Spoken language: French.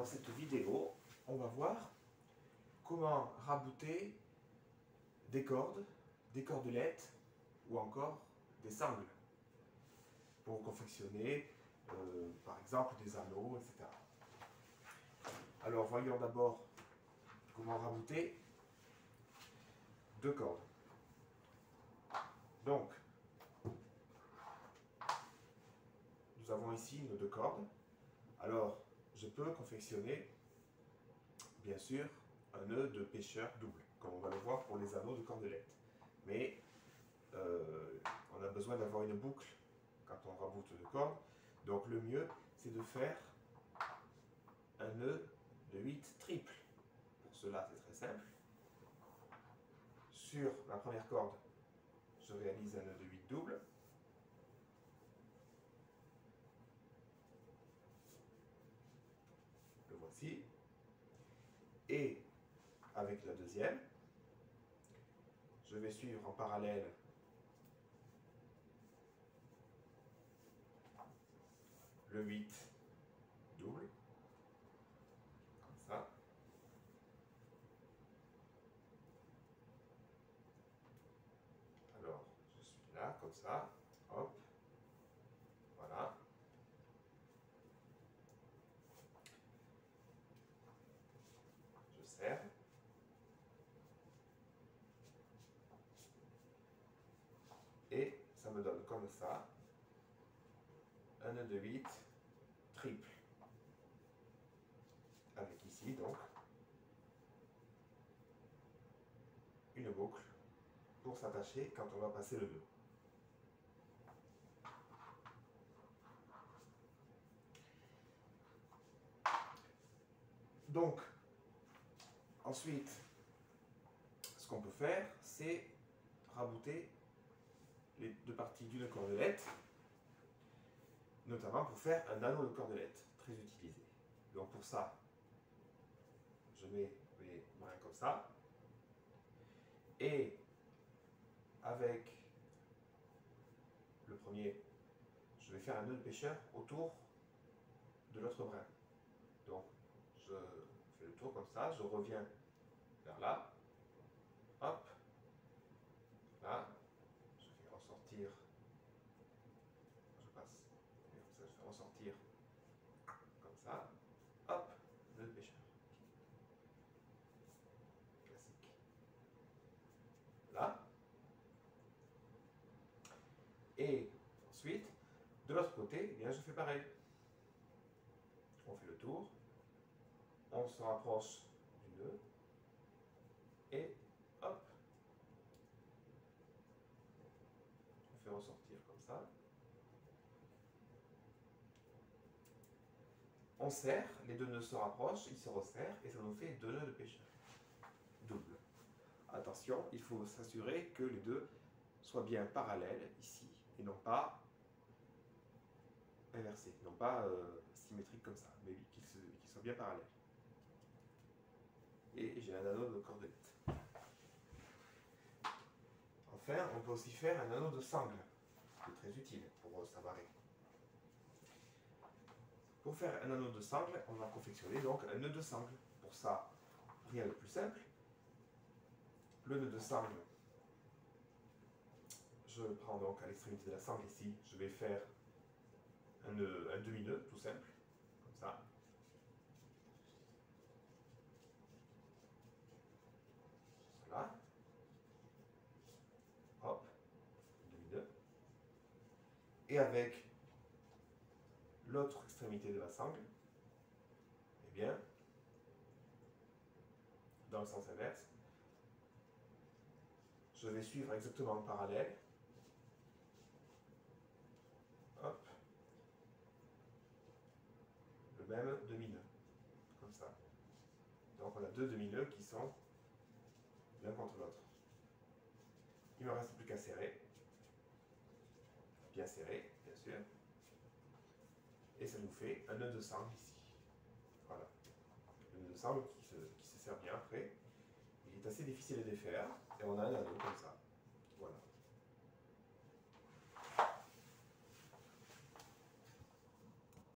dans cette vidéo, on va voir comment rabouter des cordes, des cordelettes ou encore des sangles pour confectionner par exemple des anneaux, etc. Alors voyons d'abord comment rabouter deux cordes. Donc, nous avons ici nos deux cordes. Alors, je peux confectionner, bien sûr, un nœud de pêcheur double, comme on va le voir pour les anneaux de cordelette. Mais on a besoin d'avoir une boucle quand on raboute deux cordes. Donc le mieux, c'est de faire un nœud de 8 triples. Pour cela, c'est très simple. Sur la première corde, je réalise un nœud de 8 double. Le voici. Et avec la deuxième, je vais suivre en parallèle le 8 double, comme ça. Alors, je suis là, comme ça, hop, voilà. Je serre. Et ça me donne comme ça un nœud de 8 triple. Avec ici donc une boucle pour s'attacher quand on va passer le nœud. Donc, ensuite, ce qu'on peut faire, c'est rabouter les deux parties d'une cordelette, notamment pour faire un anneau de cordelette, très utilisé. Donc pour ça, je mets mes brins comme ça, et avec le premier, je vais faire un nœud de pêcheur autour de l'autre brin. Donc je fais le tour comme ça, je reviens vers là, hop, là, je fais ressortir, je passe, comme ça, je fais ressortir comme ça, hop, nœud de pêcheur. Classique. Là. Et ensuite, de l'autre côté, eh bien, je fais pareil. On fait le tour, on se rapproche du nœud, et hop, on fait ressortir comme ça. On serre, les deux nœuds se rapprochent, ils se resserrent, et ça nous fait deux nœuds de pêcheur double. Attention, il faut s'assurer que les deux soient bien parallèles ici, et non pas inversés, non pas symétriques comme ça, mais qu'ils soient bien parallèles. Et j'ai un anneau de cordelette. Enfin, on peut aussi faire un anneau de sangle, qui est très utile pour s'amarrer. Pour faire un anneau de sangle, on va confectionner donc un nœud de sangle. Pour ça, rien de plus simple. Le nœud de sangle, je prends donc à l'extrémité de la sangle ici, je vais faire un demi-nœud tout simple, comme ça. Voilà. Hop, demi-nœud. Et avec l'autre extrémité de la sangle, eh bien, dans le sens inverse, je vais suivre exactement en parallèle. Hop. Le même demi-nœud, comme ça. Donc on a deux demi-nœuds qui sont l'un contre l'autre. Il ne me reste plus qu'à serrer. Bien serré, bien sûr. Et ça nous fait un nœud de sangle ici. Voilà. Le nœud de sangle qui se serre bien après. Il est assez difficile à défaire. Et on a un anneau comme ça.